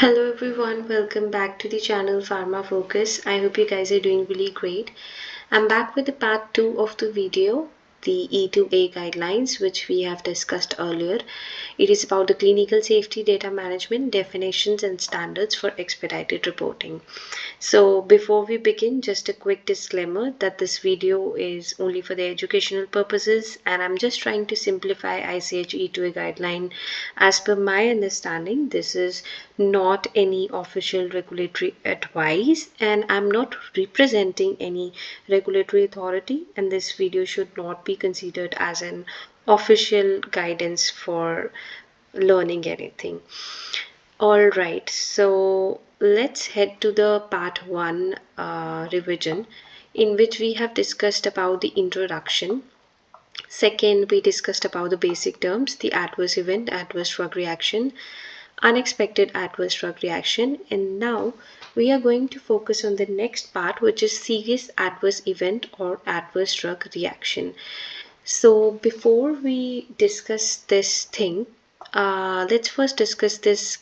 Hello everyone, welcome back to the channel Pharma Focus. I hope you guys are doing really great. I'm back with the part 2 of the video, the E2A guidelines, which we have discussed earlier. It is about the clinical safety data management definitions and standards for expedited reporting. So before we begin, just a quick disclaimer that this video is only for the educational purposes and I'm just trying to simplify ICH E2A guideline as per my understanding. This is not any official regulatory advice and I'm not representing any regulatory authority, and this video should not be considered as an official guidance for learning anything. All right, so let's head to the part 1 revision, in which we have discussed about the introduction. Second, we discussed about the basic terms, the adverse event, adverse drug reaction, unexpected adverse drug reaction, and now we are going to focus on the next part, which is serious adverse event or adverse drug reaction. So before we discuss this thing, let's first discuss this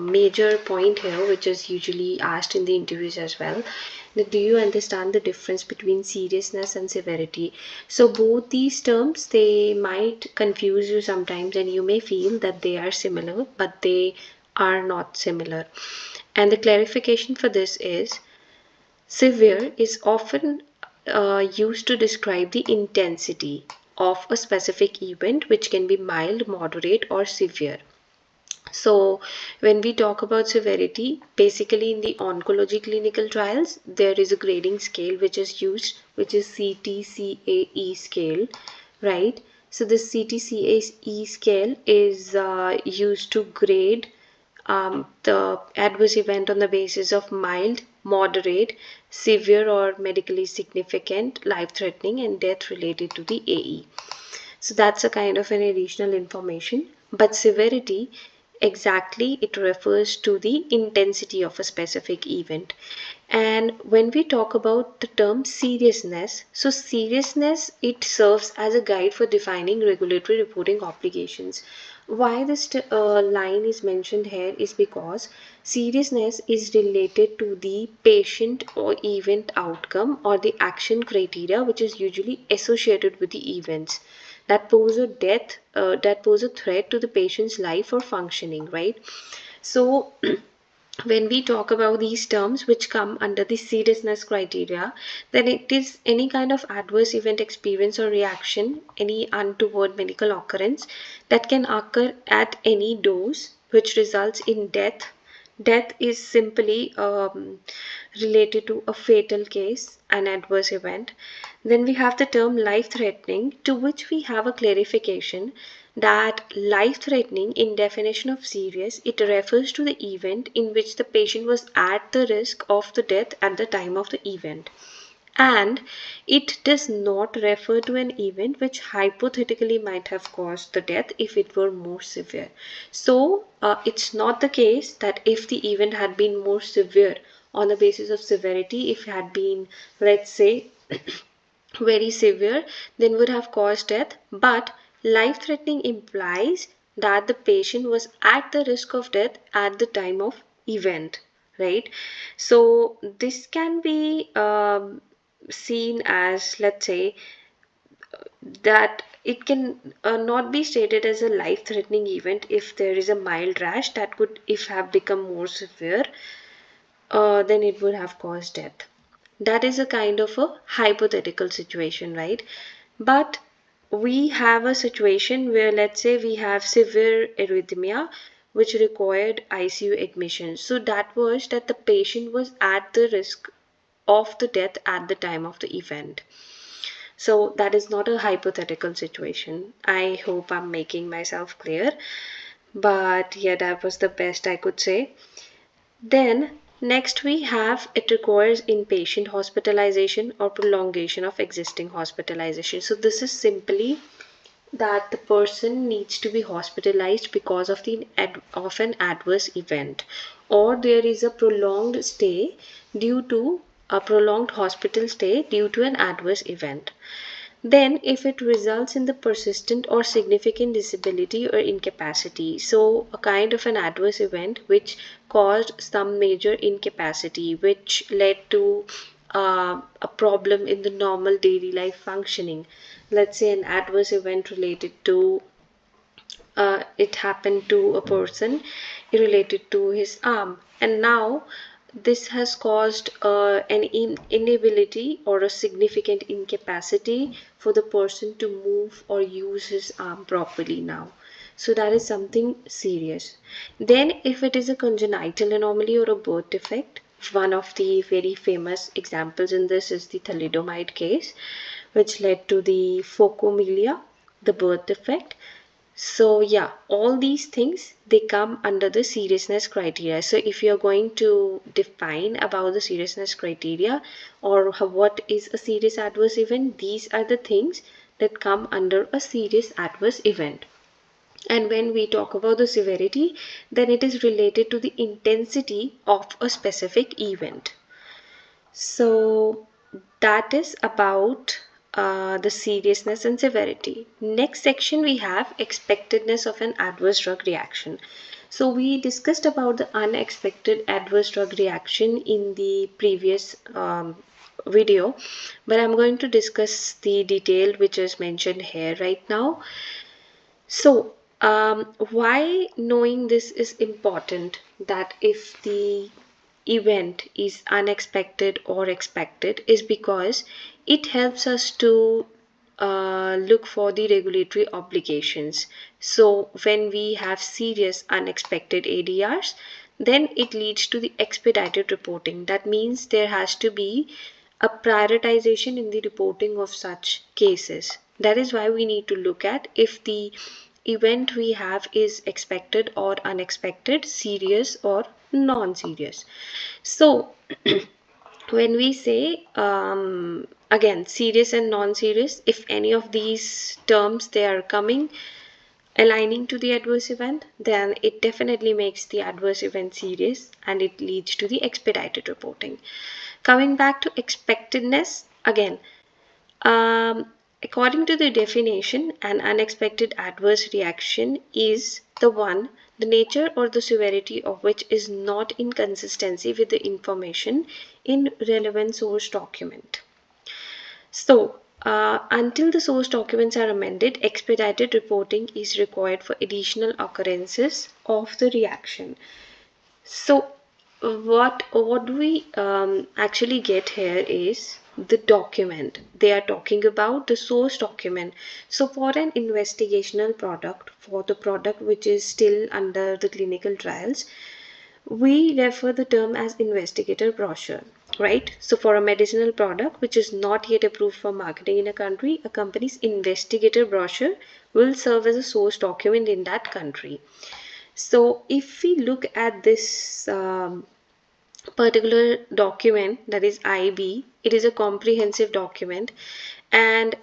major point here, which is usually asked in the interviews as well. Do you understand the difference between seriousness and severity? So both these terms, they might confuse you sometimes and you may feel that they are similar, but they are not similar. And the clarification for this is severe is often used to describe the intensity of a specific event, which can be mild, moderate, or severe. So, when we talk about severity, basically in the oncology clinical trials, there is a grading scale which is used, which is CTCAE scale, right? So, the CTCAE scale is used to grade the adverse event on the basis of mild, moderate, severe, or medically significant, life-threatening, and death related to the AE. So that's a kind of an additional information. But severity, exactly, it refers to the intensity of a specific event. And when we talk about the term seriousness, so seriousness, it serves as a guide for defining regulatory reporting obligations. Why this line is mentioned here is because seriousness is related to the patient or event outcome or the action criteria, which is usually associated with the events that pose a threat to the patient's life or functioning, right? So when we talk about these terms which come under the seriousness criteria, then it is any kind of adverse event experience or reaction, any untoward medical occurrence that can occur at any dose which results in death. Death is simply related to a fatal case, an adverse event. Then we have the term life-threatening, to which we have a clarification that life-threatening in definition of serious, it refers to the event in which the patient was at the risk of the death at the time of the event. And it does not refer to an event which hypothetically might have caused the death if it were more severe. So it's not the case that if the event had been more severe on the basis of severity, if it had been, let's say, very severe, then would have caused death. But life-threatening implies that the patient was at the risk of death at the time of event, right? So this can be seen as, let's say, that it can not be stated as a life-threatening event if there is a mild rash that could, if have become more severe, then it would have caused death. That is a kind of a hypothetical situation, right? But we have a situation where, let's say, we have severe arrhythmia which required ICU admission. So that was that the patient was at the risk of the death at the time of the event. So that is not a hypothetical situation. I hope I'm making myself clear. But yeah, that was the best I could say. Then next we have it requires inpatient hospitalization or prolongation of existing hospitalization. So this is simply that the person needs to be hospitalized because of an adverse event, or there is a prolonged stay due to a prolonged hospital stay due to an adverse event. Then if it results in the persistent or significant disability or incapacity, so a kind of an adverse event which caused some major incapacity, which led to a problem in the normal daily life functioning. Let's say an adverse event related to it happened to a person related to his arm, and now this has caused an inability or a significant incapacity for the person to move or use his arm properly now. So that is something serious. Then if it is a congenital anomaly or a birth defect, one of the very famous examples in this is the thalidomide case, which led to the phocomelia, the birth defect. So yeah, all these things, they come under the seriousness criteria. So if you're going to define about the seriousness criteria or what is a serious adverse event, these are the things that come under a serious adverse event. And when we talk about the severity, then it is related to the intensity of a specific event. So that is about the seriousness and severity. Next section we have expectedness of an adverse drug reaction. So we discussed about the unexpected adverse drug reaction in the previous video, but I'm going to discuss the detail which is mentioned here right now. So why knowing this is important, that if the event is unexpected or expected, is because it helps us to look for the regulatory obligations. So when we have serious unexpected ADRs, then it leads to the expedited reporting. That means there has to be a prioritization in the reporting of such cases. That is why we need to look at if the event we have is expected or unexpected, serious or non-serious. So when we say again serious and non-serious, if any of these terms they are coming aligning to the adverse event, then it definitely makes the adverse event serious and it leads to the expedited reporting. Coming back to expectedness, again, according to the definition, an unexpected adverse reaction is the nature or the severity of which is not in consistency with the information in relevant source document. So, until the source documents are amended, expedited reporting is required for additional occurrences of the reaction. So, what do we actually get here is the document. They are talking about the source document. So, for an investigational product, for the product which is still under the clinical trials, we refer the term as investigator brochure, right? So for a medicinal product which is not yet approved for marketing in a country, a company's investigator brochure will serve as a source document in that country. So if we look at this particular document, that is IB, it is a comprehensive document, and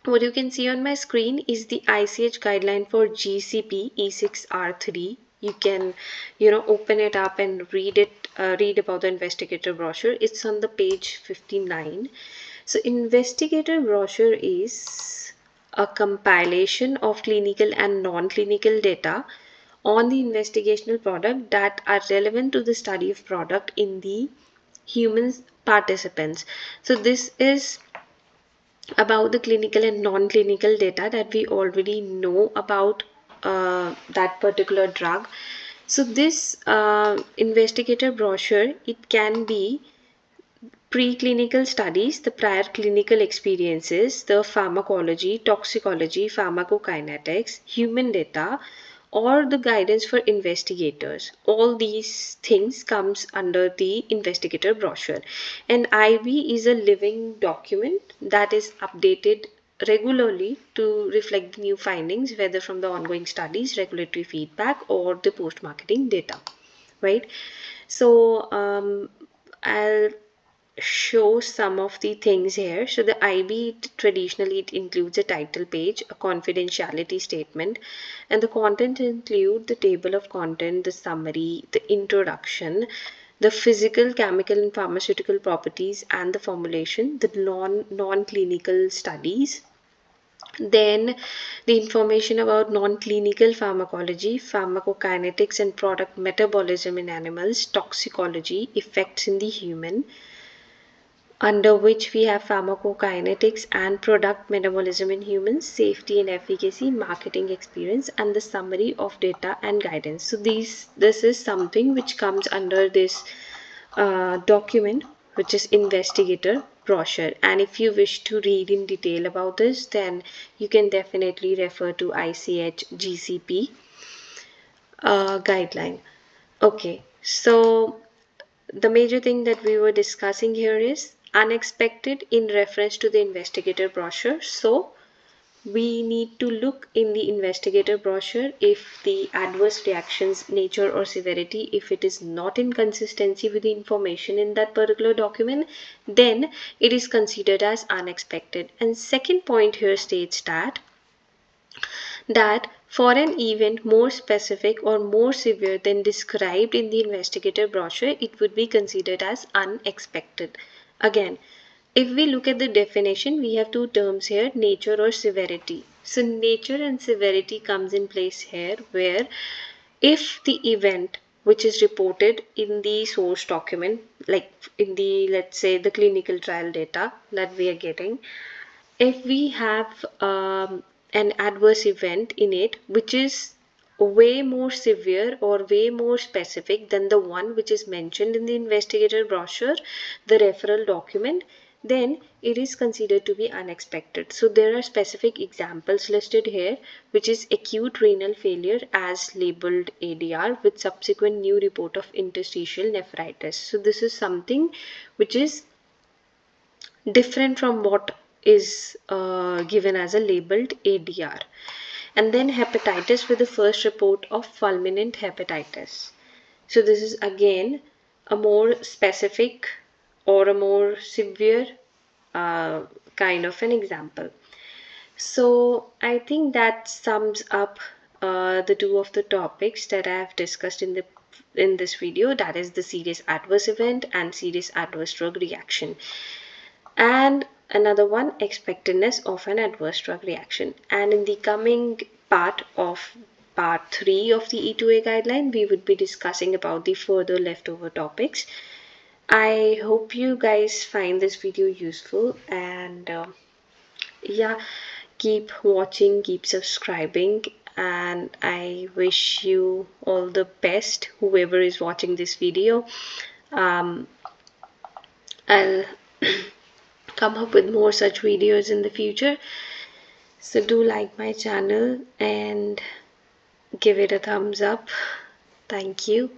what you can see on my screen is the ICH guideline for GCP E6R3. You can, open it up and read it, read about the investigator brochure. It's on the page 59. So investigator brochure is a compilation of clinical and non-clinical data on the investigational product that are relevant to the study of product in the human participants. So this is about the clinical and non-clinical data that we already know about that particular drug. So this investigator brochure, it can be preclinical studies, the prior clinical experiences, the pharmacology, toxicology, pharmacokinetics, human data, or the guidance for investigators. All these things comes under the investigator brochure. And IB is a living document that is updated regularly to reflect the new findings, whether from the ongoing studies, regulatory feedback, or the post-marketing data, right? So I'll show some of the things here. So the IB traditionally it includes a title page, a confidentiality statement, and the content include the table of content, the summary, the introduction, the physical, chemical, and pharmaceutical properties and the formulation, the non-clinical studies, then the information about non-clinical pharmacology, pharmacokinetics and product metabolism in animals, toxicology, effects in the human, under which we have pharmacokinetics and product metabolism in humans, safety and efficacy, marketing experience, and the summary of data and guidance. So this is something which comes under this document, which is investigator brochure. And if you wish to read in detail about this, then you can definitely refer to ICH GCP guideline. Okay, so the major thing that we were discussing here is unexpected in reference to the investigator brochure. So we need to look in the investigator brochure if the adverse reactions nature or severity, if it is not in consistency with the information in that particular document, then it is considered as unexpected. And second point here states that for an event more specific or more severe than described in the investigator brochure, it would be considered as unexpected. Again, if we look at the definition, we have two terms here, nature or severity. So nature and severity comes in place here, where if the event which is reported in the source document, like in the, let's say, the clinical trial data that we are getting, if we have an adverse event in it which is way more severe or way more specific than the one which is mentioned in the investigator brochure, the referral document, then it is considered to be unexpected. So there are specific examples listed here, which is acute renal failure as labeled ADR with subsequent new report of interstitial nephritis. So this is something which is different from what is given as a labeled ADR. And then hepatitis with the first report of fulminant hepatitis. So this is again a more specific or a more severe kind of an example. So I think that sums up the two of the topics that I have discussed in this video, that is the serious adverse event and serious adverse drug reaction. And another one, expectedness of an adverse drug reaction. And in the coming part 3 of the E2A guideline, we would be discussing about the further leftover topics. I hope you guys find this video useful, and yeah, keep watching, keep subscribing, and I wish you all the best, whoever is watching this video. I'll come up with more such videos in the future, so do like my channel and give it a thumbs up. Thank you.